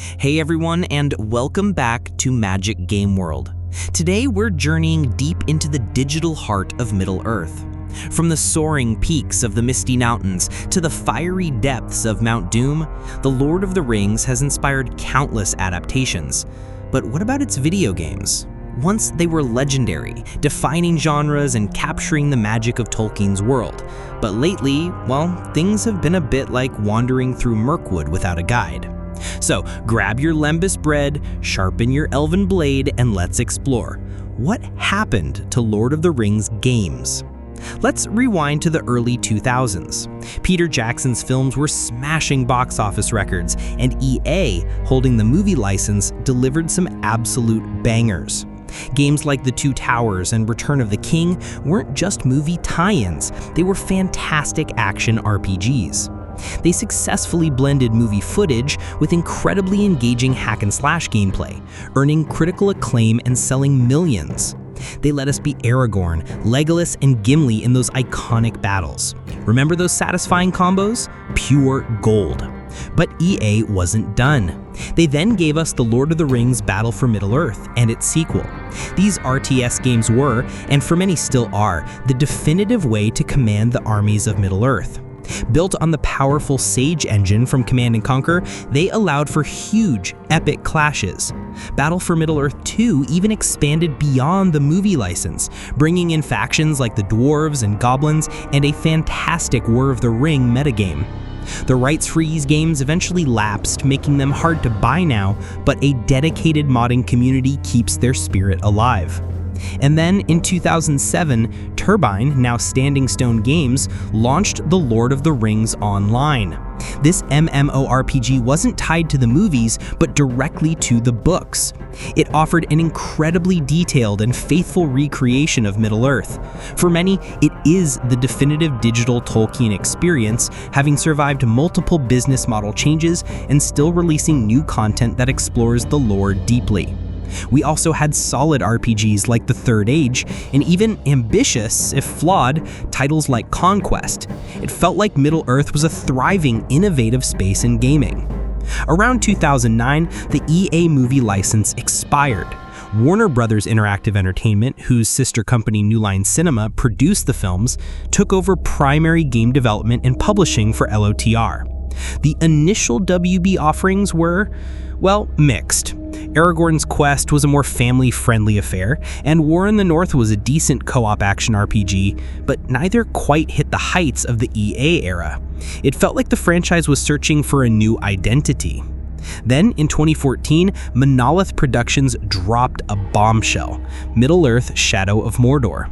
Hey everyone, and welcome back to Magic Game World. Today we're journeying deep into the digital heart of Middle-earth. From the soaring peaks of the Misty Mountains to the fiery depths of Mount Doom, The Lord of the Rings has inspired countless adaptations. But what about its video games? Once they were legendary, defining genres and capturing the magic of Tolkien's world. But lately, well, things have been a bit like wandering through Mirkwood without a guide. So grab your lembas bread, sharpen your elven blade, and let's explore. What happened to Lord of the Rings games? Let's rewind to the early 2000s. Peter Jackson's films were smashing box office records, and EA, holding the movie license, delivered some absolute bangers. Games like The Two Towers and Return of the King weren't just movie tie-ins, they were fantastic action RPGs. They successfully blended movie footage with incredibly engaging hack-and-slash gameplay, earning critical acclaim and selling millions. They let us be Aragorn, Legolas, and Gimli in those iconic battles. Remember those satisfying combos? Pure gold. But EA wasn't done. They then gave us The Lord of the Rings Battle for Middle-earth and its sequel. These RTS games were, and for many still are, the definitive way to command the armies of Middle-earth. Built on the powerful Sage engine from Command & Conquer, they allowed for huge, epic clashes. Battle for Middle-earth 2 even expanded beyond the movie license, bringing in factions like the Dwarves and Goblins and a fantastic War of the Ring metagame. The rights for these games eventually lapsed, making them hard to buy now, but a dedicated modding community keeps their spirit alive. And then in 2007, Turbine, now Standing Stone Games, launched The Lord of the Rings Online. This MMORPG wasn't tied to the movies, but directly to the books. It offered an incredibly detailed and faithful recreation of Middle-earth. For many, it is the definitive digital Tolkien experience, having survived multiple business model changes and still releasing new content that explores the lore deeply. We also had solid RPGs like The Third Age, and even ambitious, if flawed, titles like Conquest. It felt like Middle-earth was a thriving, innovative space in gaming. Around 2009, the EA movie license expired. Warner Brothers Interactive Entertainment, whose sister company New Line Cinema produced the films, took over primary game development and publishing for LOTR. The initial WB offerings were, well, mixed. Aragorn's Quest was a more family-friendly affair, and War in the North was a decent co-op action RPG, but neither quite hit the heights of the EA era. It felt like the franchise was searching for a new identity. Then, in 2014, Monolith Productions dropped a bombshell, Middle-earth: Shadow of Mordor.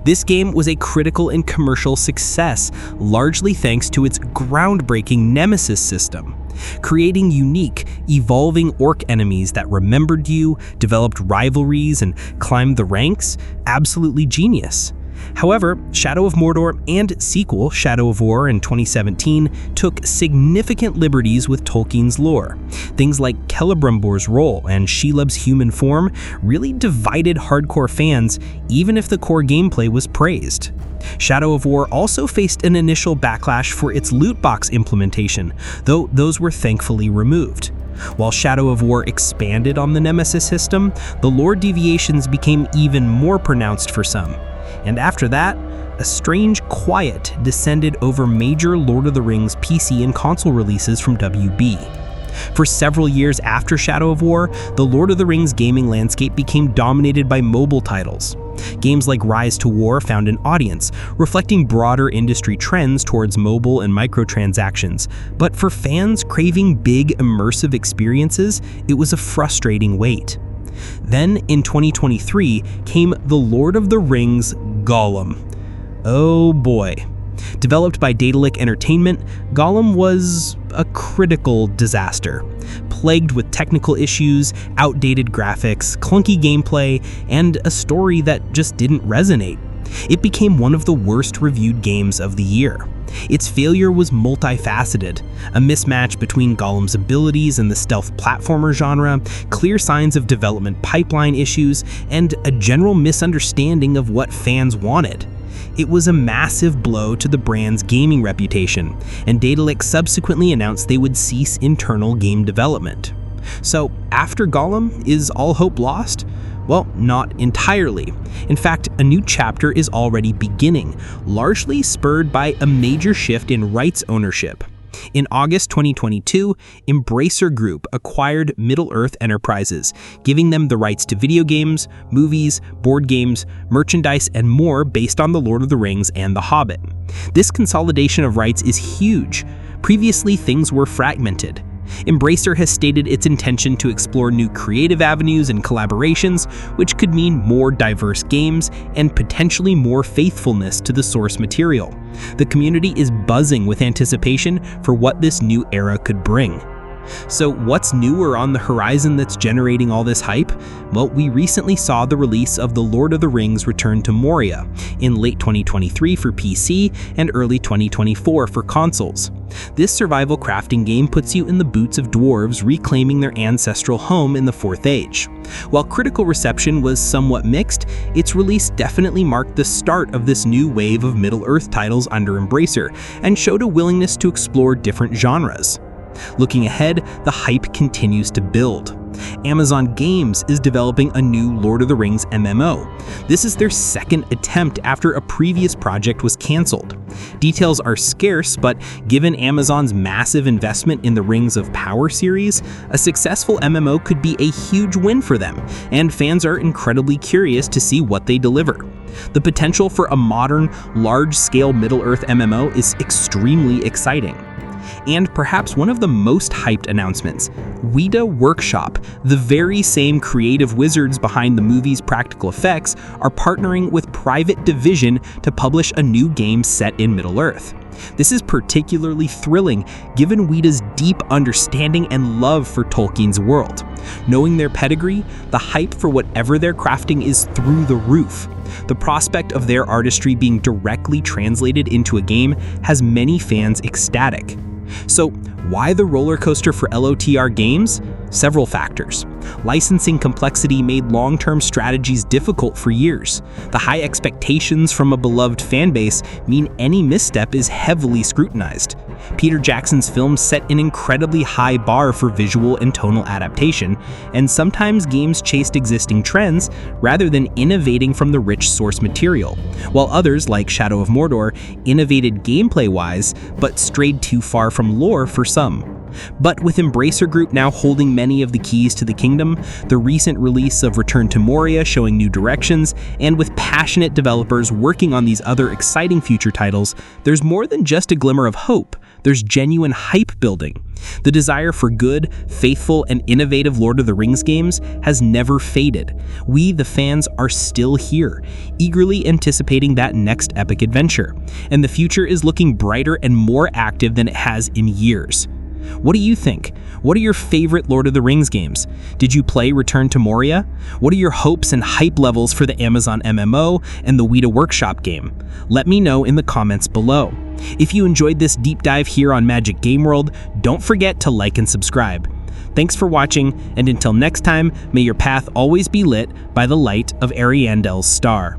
This game was a critical and commercial success, largely thanks to its groundbreaking Nemesis system. Creating unique, evolving orc enemies that remembered you, developed rivalries, and climbed the ranks, absolutely genius. However, Shadow of Mordor and sequel Shadow of War in 2017 took significant liberties with Tolkien's lore. Things like Celebrimbor's role and Shelob's human form really divided hardcore fans, even if the core gameplay was praised. Shadow of War also faced an initial backlash for its loot box implementation, though those were thankfully removed. While Shadow of War expanded on the Nemesis system, the lore deviations became even more pronounced for some. And after that, a strange quiet descended over major Lord of the Rings PC and console releases from WB. For several years after Shadow of War, the Lord of the Rings gaming landscape became dominated by mobile titles. Games like Rise to War found an audience, reflecting broader industry trends towards mobile and microtransactions. But for fans craving big, immersive experiences, it was a frustrating wait. Then, in 2023, came The Lord of the Rings Gollum. Oh boy. Developed by Daedalic Entertainment, Gollum was a critical disaster, plagued with technical issues, outdated graphics, clunky gameplay, and a story that just didn't resonate. It became one of the worst reviewed games of the year. Its failure was multifaceted, a mismatch between Gollum's abilities and the stealth platformer genre, clear signs of development pipeline issues, and a general misunderstanding of what fans wanted. It was a massive blow to the brand's gaming reputation, and Daedalic subsequently announced they would cease internal game development. So, after Gollum, is all hope lost? Well, not entirely. In fact, a new chapter is already beginning, largely spurred by a major shift in rights ownership. In August 2022, Embracer Group acquired Middle-earth Enterprises, giving them the rights to video games, movies, board games, merchandise, and more based on The Lord of the Rings and The Hobbit. This consolidation of rights is huge. Previously, things were fragmented. Embracer has stated its intention to explore new creative avenues and collaborations, which could mean more diverse games and potentially more faithfulness to the source material. The community is buzzing with anticipation for what this new era could bring. So what's new or on the horizon that's generating all this hype? Well, we recently saw the release of The Lord of the Rings Return to Moria in late 2023 for PC and early 2024 for consoles. This survival crafting game puts you in the boots of dwarves reclaiming their ancestral home in the Fourth Age. While critical reception was somewhat mixed, its release definitely marked the start of this new wave of Middle-earth titles under Embracer and showed a willingness to explore different genres. Looking ahead, the hype continues to build. Amazon Games is developing a new Lord of the Rings MMO. This is their second attempt after a previous project was canceled. Details are scarce, but given Amazon's massive investment in the Rings of Power series, a successful MMO could be a huge win for them, and fans are incredibly curious to see what they deliver. The potential for a modern, large-scale Middle-earth MMO is extremely exciting. And perhaps one of the most hyped announcements, Weta Workshop, the very same creative wizards behind the movie's practical effects, are partnering with Private Division to publish a new game set in Middle-earth. This is particularly thrilling given Weta's deep understanding and love for Tolkien's world. Knowing their pedigree, the hype for whatever they're crafting is through the roof. The prospect of their artistry being directly translated into a game has many fans ecstatic. So, why the roller coaster for LOTR games? Several factors. Licensing complexity made long-term strategies difficult for years. The high expectations from a beloved fanbase mean any misstep is heavily scrutinized. Peter Jackson's films set an incredibly high bar for visual and tonal adaptation, and sometimes games chased existing trends rather than innovating from the rich source material, while others, like Shadow of Mordor, innovated gameplay-wise but strayed too far from lore for some. But with Embracer Group now holding many of the keys to the kingdom, the recent release of Return to Moria showing new directions, and with passionate developers working on these other exciting future titles, there's more than just a glimmer of hope. There's genuine hype building. The desire for good, faithful, and innovative Lord of the Rings games has never faded. We, the fans, are still here, eagerly anticipating that next epic adventure. And the future is looking brighter and more active than it has in years. What do you think? What are your favorite Lord of the Rings games? Did you play Return to Moria? What are your hopes and hype levels for the Amazon MMO and the Weta Workshop game? Let me know in the comments below. If you enjoyed this deep dive here on Magic Game World, don't forget to like and subscribe. Thanks for watching, and until next time, may your path always be lit by the light of Ariandel's star.